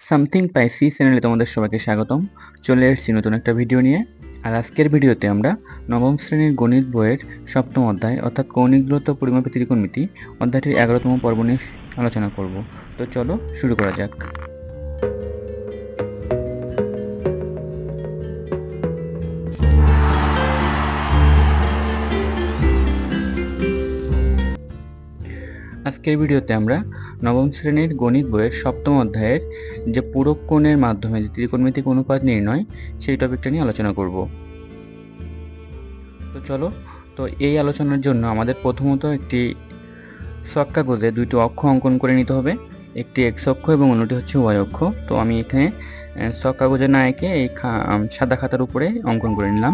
Something পাইসি চ্যানেলে তোমাদের সবাইকে স্বাগতম। চলে এসেছি নতুন একটা ভিডিও নিয়ে। আর আজকের ভিডিওতে আমরা নবম শ্রেণীর গণিত বইয়ের সপ্তম অধ্যায় অর্থাৎ কৌণিক দূরত্ব পরিমাপে ত্রিকোণমিতি অধ্যায়টির 11তম পর্ব নিয়ে আলোচনা করব। তো চলো শুরু করা যাক। আজকের ভিডিওতে আমরা নবম শ্রেণীর গণিত বইয়ের সপ্তম অধ্যায়ের যে পূরক কোণের মাধ্যমে যে ত্রিকোণমিতিক অনুপাত নির্ণয় সেই টপিকটা নিয়ে আলোচনা করব। তো চলো, তো এই আলোচনার জন্য আমাদের প্রথমত একটি ছক কাগজে দুইটি অক্ষ অঙ্কন করে নিতে হবে। একটি এক্স অক্ষ এবং অন্যটি হচ্ছে ওয়াই অক্ষ। তো আমি এখানে ছক কাগজে না এঁকে এই সাদা খাতার উপরে অঙ্কন করে নিলাম।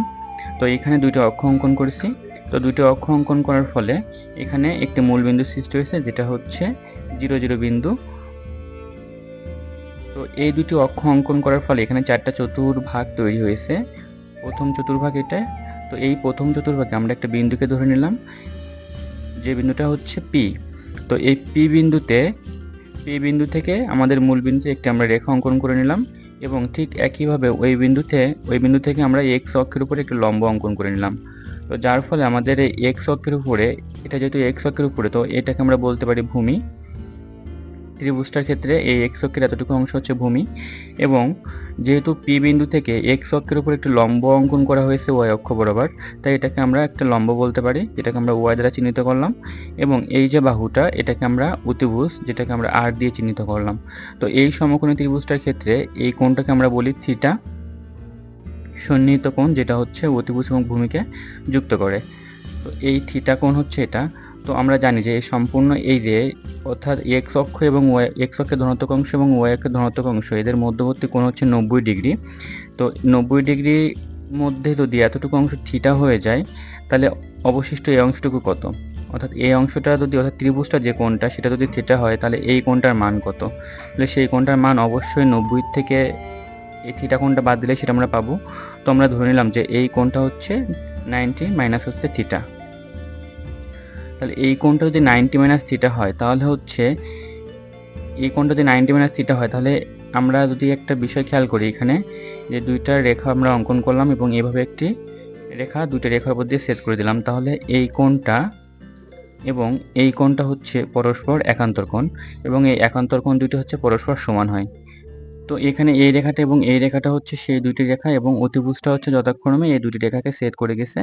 তো এখানে দুইটি অক্ষ অঙ্কন করেছি। তো দুইটি অক্ষ অঙ্কন করার ফলে এখানে একটি মূল বিন্দু সৃষ্টি হয়েছে, যেটা হচ্ছে 0 0 বিন্দু। তো এই দুটি অক্ষ অঙ্কন করার ফলে এখানে চারটা চতুর্ভাগ তৈরি হয়েছে। প্রথম চতুর্ভাগ এটা। তো এই প্রথম চতুর্ভাগে আমরা একটা বিন্দুকে ধরে নিলাম, যে বিন্দুটা হচ্ছে পি। তো এই পি বিন্দু থেকে আমাদের মূল বিন্দুতে একটি আমরা রেখা অঙ্কন করে নিলাম, এবং ঠিক একইভাবে ওই বিন্দু থেকে আমরা এক্স অক্ষের উপরে একটি লম্ব অঙ্কন করে নিলাম। তো যার ফলে আমাদের এই এক্স অক্ষের উপরে, এটা যেহেতু এক্স অক্ষের উপরে, তো এটাকে আমরা বলতে পারি ভূমি। ত্রিভুজটার ক্ষেত্রে এই এক্স অক্ষের এতটুকু অংশ হচ্ছে ভূমি, এবং যেহেতু পি বিন্দু থেকে এক্স অক্ষের উপর একটি লম্ব অঙ্কন করা হয়েছে ওয়াই অক্ষ বরাবর, তাই এটাকে আমরা একটা লম্ব বলতে পারি, যেটাকে আমরা ওয়াই দ্বারা চিহ্নিত করলাম। এবং এই যে বাহুটা, এটাকে আমরা অতিভুজ, যেটাকে আমরা আর দিয়ে চিহ্নিত করলাম। তো এই সমকোণী ত্রিভুজটার ক্ষেত্রে এই কোণটাকে আমরা বলি থিটা, সন্নিহিত কোণ, যেটা হচ্ছে অতিভুজ এবং ভূমিকে যুক্ত করে। তো এই থিটা কোণ হচ্ছে এটা। তো আমরা জানি যে সম্পূর্ণ এই যে অর্থাৎ এক্স অক্ষ এবং ওয়াই, এক্স অক্ষের ধনাত্মক অংশ এবং ওয়াই অক্ষের ধনাত্মক অংশ, এদের মধ্যবর্তী কোণ হচ্ছে 90 ডিগ্রি। তো 90 ডিগ্রির মধ্যে যদি এতটুকু অংশ থিটা হয়ে যায়, তাহলে অবশিষ্ট এই অংশটুকু কত? অর্থাৎ এই অংশটা যদি, অর্থাৎ ত্রিভুজটা যে কোণটা, সেটা যদি থিটা হয়, তাহলে এই কোণটার মান কত? তাহলে সেই কোণটার মান অবশ্যই 90 থেকে এই থিটা কোণটা বাদ দিলে সেটা আমরা পাবো। তো আমরা ধরে নিলাম যে এই কোণটা হচ্ছে 90 মাইনাস হচ্ছে থিটা। তাহলে এই কোণটা যদি 90 মাইনাস থিটা হয়, তাহলে হচ্ছে এই কোণটা যদি 90 মাইনাস থিটা হয়, তাহলে আমরা যদি একটা বিষয় খেয়াল করি, এখানে যে দুইটা রেখা আমরা অঙ্কন করলাম এবং এভাবে একটি রেখা দুইটা রেখার উপর দিয়ে সেট করে দিলাম, তাহলে এই কোণটা এবং এই কোণটা হচ্ছে পরস্পর একান্তর কোণ, এবং এই একান্তর কোণ দুটি হচ্ছে পরস্পর সমান হয়। তো এখানে এই রেখাটা এবং এই রেখাটা হচ্ছে সেই দুটি রেখা, এবং অতিভুজটা হচ্ছে যথাক্রমে এই দুটি রেখাকে সেট করে গেছে,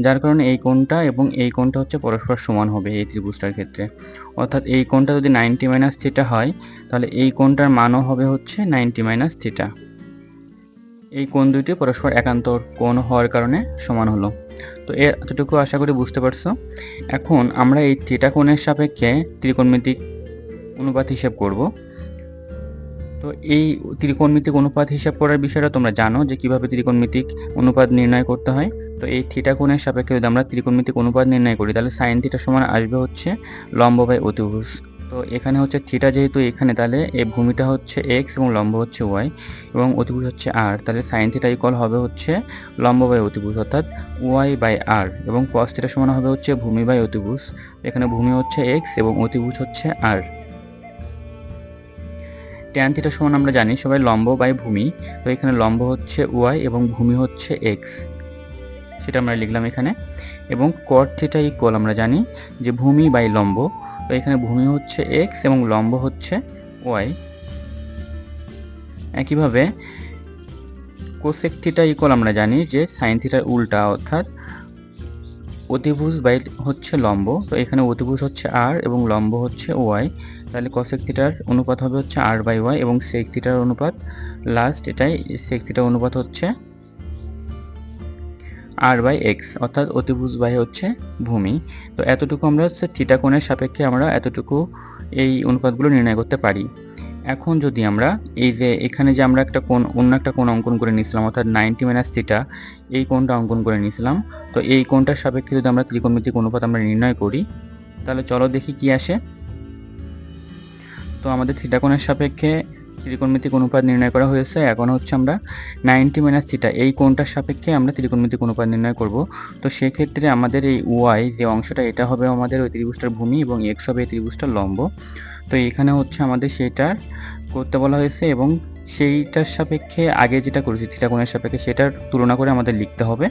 যার কারণে এই কোণটা এবং এই কোণটা হচ্ছে পরস্পর সমান হবে এই ত্রিভুজটার ক্ষেত্রে। অর্থাৎ এই কোণটা যদি 90 মাইনাস থিটা হয়, তাহলে এই কোণটার মানও হবে হচ্ছে 90 মাইনাস থিটা। এই কোণ দুটি পরস্পর একান্তর কোণ হওয়ার কারণে সমান হলো। তো এতটুকু আশা করি বুঝতে পারছো। এখন আমরা এই থিটা কোণের সাপেক্ষে ত্রিকোণমিতিক অনুপাত হিসাব করব। তো এই ত্রিকোণমিতিক অনুপাত হিসাব করার বিষয়টা তোমরা জানো যে কিভাবে ত্রিকোণমিতিক অনুপাত নির্ণয় করতে হয়। তো এই থিটা কোণের সাপেক্ষে যদি আমরা ত্রিকোণমিতিক অনুপাত নির্ণয় করি, তাহলে সাইন থিটা সমান আসবে হচ্ছে লম্ব বাই অতিভুজ। তো এখানে হচ্ছে থিটা যেহেতু এখানে, তাহলে এই ভূমিটা হচ্ছে এক্স এবং লম্ব হচ্ছে ওয়াই এবং অতিভুজ হচ্ছে আর, তাহলে সাইন থিটা ইকুয়াল হবে হচ্ছে লম্ব বাই অতিভুজ, অর্থাৎ ওয়াই বাই আর, এবং কস থিটা সমান হবে হচ্ছে ভূমি বাই অতিভুজ। এখানে ভূমি হচ্ছে এক্স এবং অতিভুজ হচ্ছে আর। ট্যান থিটা সমান আমরা জানি সবাই লম্ব বাই ভূমি। তো এখানে লম্ব হচ্ছে ওয়াই এবং ভূমি হচ্ছে এক্স, সেটা আমরা লিখলাম এখানে। এবং কট থিটা ইকুয়াল আমরা জানি যে ভূমি বাই লম্ব। তো এখানে ভূমি হচ্ছে এক্স এবং লম্ব হচ্ছে ওয়াই। একইভাবে কোসেক থিটা ইকুয়াল আমরা জানি যে সাইন থিটার উল্টা, অর্থাৎ অতিভুজ বাই হচ্ছে লম্ব। তো এখানে অতিভুজ হচ্ছে আর এবং লম্ব হচ্ছে ওয়াই, তাহলে কসেক থিটার অনুপাত হবে হচ্ছে আর বাই ওয়াই, এবং সেক থিটার অনুপাত লাস্ট এটাই, সেক থিটার অনুপাত হচ্ছে আর বাই এক্স, অর্থাৎ অতিভুজ বাই হচ্ছে ভূমি। তো এতটুকু আমরা হচ্ছে থিটা কোণের সাপেক্ষে আমরা এতটুকু এই অনুপাতগুলো নির্ণয় করতে পারি। এখন যদি আমরা এই যে এখানে যে আমরা একটা কোণ, অন্য একটা কোণ অঙ্কন করে নিয়েছিলাম, অর্থাৎ 90 মাইনাস থিটা, এই কোণটা অঙ্কন করে নিয়েছিলাম। তো এই কোণটার সাপেক্ষে যদি আমরা ত্রিকোণমিতিক অনুপাত আমরা নির্ণয় করি, তাহলে চলো দেখি কি আসে। তো আমাদের থিটা কোণের সাপেক্ষে ত্রিকোণমিতিক অনুপাত নির্ণয় করা হয়েছে। এখন হচ্ছে আমরা 90 মাইনাস থিটা এই কোণটার সাপেক্ষে আমরা ত্রিকোণমিতিক অনুপাত নির্ণয় করব। তো সেক্ষেত্রে আমাদের এই ওয়াই যে অংশটা, এটা হবে আমাদের ওই ত্রিভুজটার ভূমি, এবং এক্স হবে এই ত্রিভুজটার লম্ব। তো এখানে হচ্ছে আমাদের সেটা করতে বলা হয়েছে, এবং সেইটার সাপেক্ষে আগে যেটা করেছি থিটা কোণের সাপেক্ষে সেটার তুলনা করে আমাদের লিখতে হবে।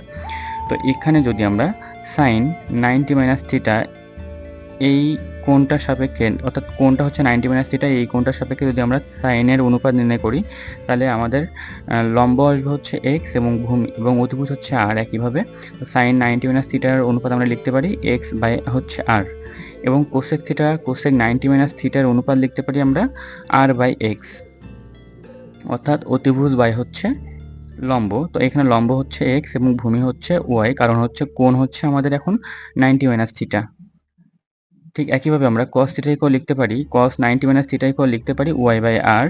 তো এখানে যদি আমরা সাইন 90 মাইনাস থিটা এই কোণটার সাপেক্ষে, অর্থাৎ কোণটা হচ্ছে 90 মাইনাস থিটা, এই কোণটার সাপেক্ষে যদি আমরা সাইনের অনুপাত নির্ণয় করি, তাহলে আমাদের লম্ব আসবে হচ্ছে এক্স এবং ভূমি এবং অতিভুজ হচ্ছে আর। একইভাবে সাইন 90 মাইনাস থিটার অনুপাত আমরা লিখতে পারি এক্স বাই হচ্ছে আর, এবং কোসেক থিটা কোসেক 90 মাইনাস থিটার অনুপাত লিখতে পারি আমরা আর বাই এক্স, অর্থাৎ অতিভুজ বাই হচ্ছে লম্ব। তো এখানে লম্ব হচ্ছে এক্স এবং ভূমি হচ্ছে ওয়াই, কারণ হচ্ছে কোণ হচ্ছে আমাদের এখন 90 মাইনাস থিটা। ঠিক একইভাবে আমরা cos থিটা ইকুয়াল লিখতে পারি cos 90 মাইনাস থিটা ইকুয়াল লিখতে পারি ওয়াই বাই আর,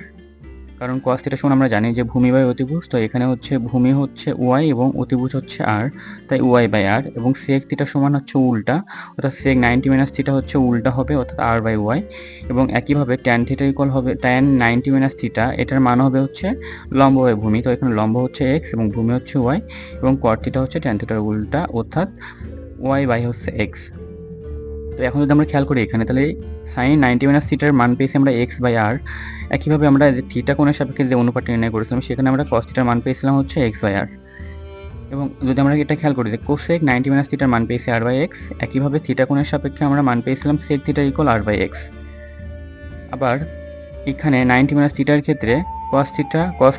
কারণ cos থিটা সমান আমরা জানি যে ভূমি বাই অতিভুজ। তো এখানে হচ্ছে ভূমি হচ্ছে ওয়াই এবং অতিভুজ হচ্ছে আর, তাই ওয়াই বাই আর। এবং sec থিটা সমান হচ্ছে উল্টা, অর্থাৎ sec 90 মাইনাস থিটা হচ্ছে উল্টা হবে, অর্থাৎ আর বাই ওয়াই। এবং একইভাবে tan থিটা ইকুয়াল হবে tan 90 মাইনাস থিটা, এটার মান হবে হচ্ছে লম্ব বাই ভূমি। তো এখানে লম্ব হচ্ছে এক্স এবং ভূমি হচ্ছে ওয়াই, এবং cot থিটা হচ্ছে tan থিটার উল্টা, অর্থাৎ ওয়াই বাই হচ্ছে এক্স। তো এখন যদি আমরা খেয়াল করি এখানে, তাহলে সাইন 90 মাইনাস থিটার মান পেয়েছি আমরা এক্স বাই আর। একইভাবে আমরা থিটা কোণের সাপেক্ষে যে অনুপাতটা নির্ণয় করেছিলাম সেখানে আমরা cos থিটার মান পেয়েছিলাম হচ্ছে এক্স বাই আর। এবং যদি আমরা এটা খেয়াল করি যে কোসেক 90 মাইনাস থিটার মান পেয়েছি আর বাই এক্স, একইভাবে থিটা কোণের সাপেক্ষে আমরা মান পেয়েছিলাম sec theta equal r by x. আবার এখানে 90 মাইনাস থিটার ক্ষেত্রে cos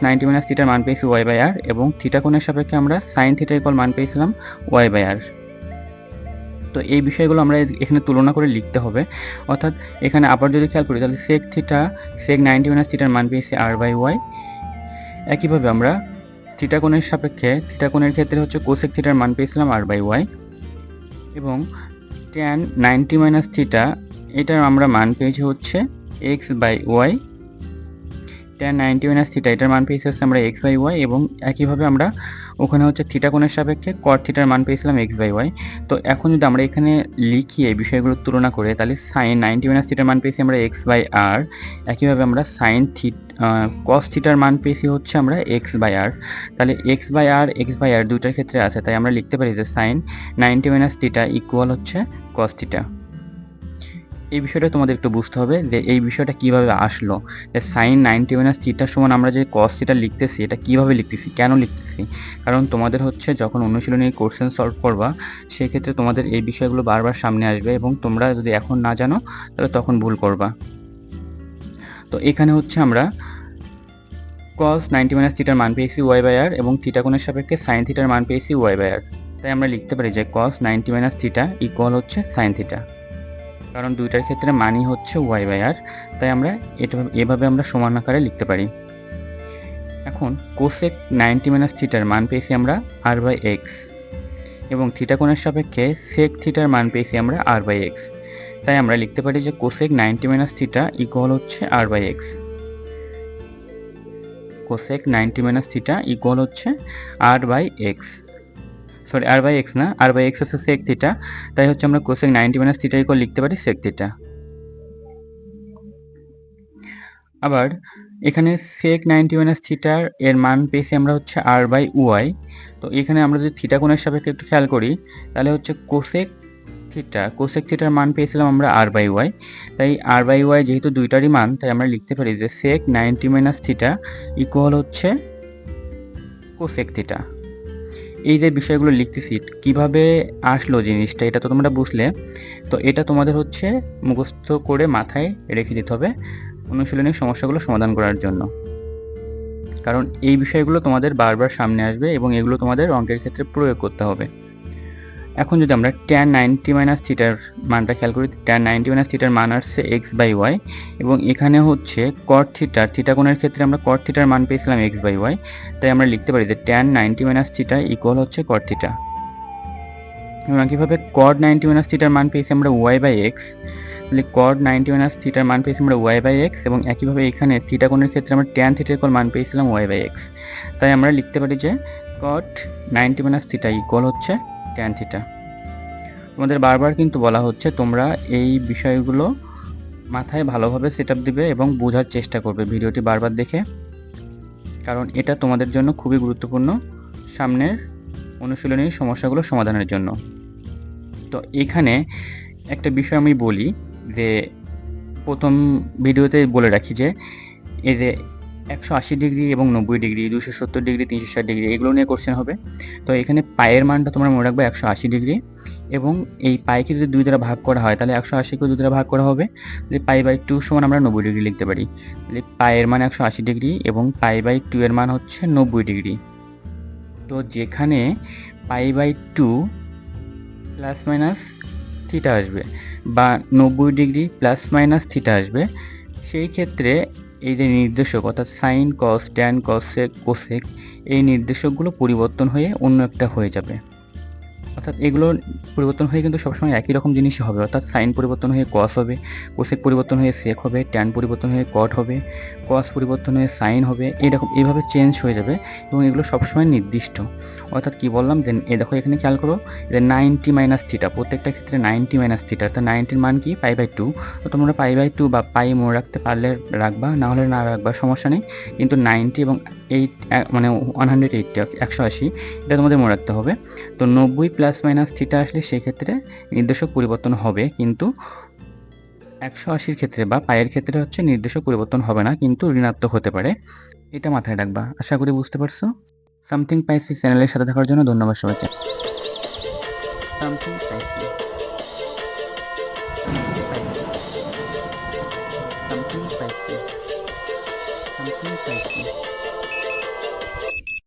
90 মাইনাস থিটার মান পেয়েছি ওয়াই বাই আর, এবং থিটা কোণের সাপেক্ষে আমরা সাইন থিটা ইকুয়াল মান পেয়েছিলাম ওয়াই বাই আর। তো এই বিষয়গুলো আমরা এখানে তুলনা করে লিখতে হবে, অর্থাৎ এখানে আবার যদি খেয়াল করি তাহলে সেক 90 মাইনাস থিটার মান পেয়েছি আর বাই ওয়াই। একইভাবে আমরা থিটা কোণের সাপেক্ষে থিটা কোণের ক্ষেত্রে হচ্ছে কোসেক থিটার মান পেয়েছিলাম আর বাই ওয়াই, এবং ট্যান 90 মাইনাস থিটা এটার আমরা মান পেয়েছি হচ্ছে x by y. Tan 90 minus theta এটার মান পেয়েছি হচ্ছে আমরা এক্স বাই ওয়াই, এবং একইভাবে আমরা ওখানে হচ্ছে থিটা কোণের সাপেক্ষে কট থিটার মান পেয়েছিলাম এক্স বাই ওয়াই। তো এখন যদি আমরা এখানে লিখি এই বিষয়গুলো তুলনা করে, তাহলে সাইন 90 মাইনাস থিটার মান পেয়েছি আমরা এক্স বাই আর। একইভাবে আমরা সাইন কস থিটার মান পেয়েছি হচ্ছে আমরা এক্স বাই আর। তাহলে এক্স বাই আর দুইটার ক্ষেত্রে আছে, তাই আমরা লিখতে পারি যে সাইন 90 মাইনাস থিটা ইকুয়াল হচ্ছে কস থিটা। এই বিষয়টা তোমাদের একটু বুঝতে হবে যে এই বিষয়টা কিভাবে আসলো, যে সাইন 90 মাইনাস থিটা সমান আমরা যে কস থিটা লিখতেছি এটা কিভাবে লিখতেছি, কেন লিখতেছি। কারণ তোমাদের হচ্ছে যখন অনুশীলনী কোশ্চেন সলভ করবা সেক্ষেত্রে তোমাদের এই বিষয়গুলো বারবার সামনে আসবে, এবং তোমরা যদি এখন না জানো তাহলে তখন ভুল করবা। তো এখানে হচ্ছে আমরা cos 90 মাইনাস থিটার মান পেয়েছি ওয়াই বাই আর, এবং থিটা কোণের সাপেক্ষে সাইন থিটার মান পেয়েছি ওয়াই বাই আর। তাই আমরা লিখতে পারি যে cos 90 মাইনাস থিটা ইকুয়াল হচ্ছে সাইন থিটা, কারণ দুইটার ক্ষেত্রে মানই হচ্ছে ওয়াই বাই আর। তাই আমরা এভাবে আমরা সমান আকারে লিখতে পারি। এখন কোসেক 90 মাইনাস থিটার মান পেয়েছি আমরা আর বাই এক্স, এবং থিটা কোণের সাপেক্ষে সেক থিটার মান পেয়েছি আমরা আর বাই এক্স। তাই আমরা লিখতে পারি যে কোসেক 90 মাইনাস থিটা ইকুয়াল হচ্ছে R by X. Cosec 90 minus theta equal হচ্ছে R by X, sorry R by X না, আর বাই এক্স হচ্ছে সেক থিটা, তাই হচ্ছে আমরা কোসেক 90 মাইনাস থিটা ইকুয়াল লিখতে পারি সেক থিটা। আবার এখানে সেক 90 মাইনাস থিটার এর মান পেয়েছি আমরা হচ্ছে আর বাই ওয়াই। তো এখানে আমরা যদি থিটা কোণের সাপেক্ষে একটু খেয়াল করি তাহলে হচ্ছে কোসেক থিটার মান পেয়েছিলাম আমরা আর বাই ওয়াই। তাই আর বাই ওয়াই যেহেতু দুইটারই মান, তাই আমরা লিখতে পারি যে সেক 90 মাইনাস থিটা ইকুয়াল হচ্ছে কোসেক থিটা। এই যে বিষয়গুলো লিখতেছি কিভাবে আসলো জিনিসটা এটা তো তোমরা বুঝলে। তো এটা তোমাদের হচ্ছে মুখস্থ করে মাথায় রেখে দিতে হবে অনুশীলনের সমস্যাগুলো সমাধান করার জন্য, কারণ এই বিষয়গুলো তোমাদের বারবার সামনে আসবে এবং এগুলো তোমাদের অঙ্কের ক্ষেত্রে প্রয়োগ করতে হবে। এখন যদি আমরা tan 90 মাইনাস থিটার মানটা খেয়াল করি, tan 90 মাইনাস থিটার মান আসছে এক্স বাই ওয়াই, এবং এখানে হচ্ছে কট থিটা কোণের ক্ষেত্রে আমরা কট থিটার মান পেয়েছিলাম এক্স বাই ওয়াই। তাই আমরা লিখতে পারি যে tan 90 মাইনাস থিটা ইকুয়াল হচ্ছে কট থিটা। এবং একইভাবে cot 90 মাইনাস থিটার মান পেয়েছি আমরা ওয়াই বাই এক্স, তাহলে cot 90 মাইনাস থিটার মান পেয়েছি আমরা ওয়াই বাই এক্স, এবং একইভাবে এখানে থিটা কোণের ক্ষেত্রে আমরা tan থিটা ইকুয়াল মান পেয়েছিলাম ওয়াই বাই এক্স। তাই আমরা লিখতে পারি যে cot 90 মাইনাস থিটা ইকুয়াল হচ্ছে tan থিটা। তোমাদের বারবার কিন্তু বলা হচ্ছে তোমরা এই বিষয়গুলো মাথায় ভালোভাবে সেটআপ দিবে এবং বোঝার চেষ্টা করবে ভিডিওটি বারবার দেখে, কারণ এটা তোমাদের জন্য খুবই গুরুত্বপূর্ণ সামনের অনুশীলনী সমস্যাগুলো সমাধানের জন্য। তো এখানে একটা বিষয় আমি বলি যে প্রথম ভিডিওতে বলে রাখি যে এই যে 180 ডিগ্রি এবং 90 ডিগ্রি, 270 ডিগ্রি, 360 ডিগ্রি এগুলো নিয়ে কোশ্চেন হবে। তো এখানে পায়ের মানটা তোমরা মনে রাখবে 180 ডিগ্রি, এবং এই পাইকে যদি 2 দ্বারা ভাগ করা হয় তাহলে 180 কে 2 দ্বারা ভাগ করা হবে, তাহলে পাই/2 সমান আমরা 90 ডিগ্রি লিখতে পারি। তাহলে পায়ের মান 180 ডিগ্রি এবং পাই/2 এর মান হচ্ছে 90 ডিগ্রি। তো যেখানে পাই/2 প্লাস মাইনাস থিটা আসবে বা 90 ডিগ্রি প্লাস মাইনাস থিটা আসবে, সেই ক্ষেত্রে এই যে নির্দেশক অর্থাৎ সাইন, কস, ট্যান, কসেক, কোসেক এই নির্দেশকগুলো পরিবর্তন হয়ে অন্য একটা হয়ে যাবে। অর্থাৎ এগুলো পরিবর্তন হয়ে কিন্তু সবসময় একই রকম জিনিসই হবে, অর্থাৎ সাইন পরিবর্তন হয়ে কস হবে, কোসেক পরিবর্তন হয়ে সেক হবে, ট্যান পরিবর্তন হয়ে কট হবে, কস পরিবর্তন হয়ে সাইন হবে, এরকম এইভাবে চেঞ্জ হয়ে যাবে এবং এগুলো সবসময় নির্দিষ্ট। অর্থাৎ কি বললাম যে দেখো এখানে খেয়াল করো যে 90 মাইনাস থিটা, প্রত্যেকটা ক্ষেত্রে 90 মাইনাস থিটা, অর্থাৎ 90-র মান কি পাই/2। তো তোমরা পাই/2 বা পাই মনে রাখতে পারলে রাখবা, না হলে না রাখবা, সমস্যা নেই। কিন্তু 90 এবং 8 মানে 180 180 এটা তোমাদের মনে রাখতে হবে। তো 90 প্লাস মাইনাস থিটা আসলে সেক্ষেত্রে নির্দেশক পরিবর্তন হবে, কিন্তু 180-র ক্ষেত্রে বা পায়ের ক্ষেত্রে হচ্ছে নির্দেশক পরিবর্তন হবে না, কিন্তু ঋণাত্মক হতে পারে। এটা মাথায় রাখবা। আশা করি বুঝতে পারছো। সামথিং পাইসি চ্যানেলের সাথে থাকার জন্য ধন্যবাদ সবাইকে।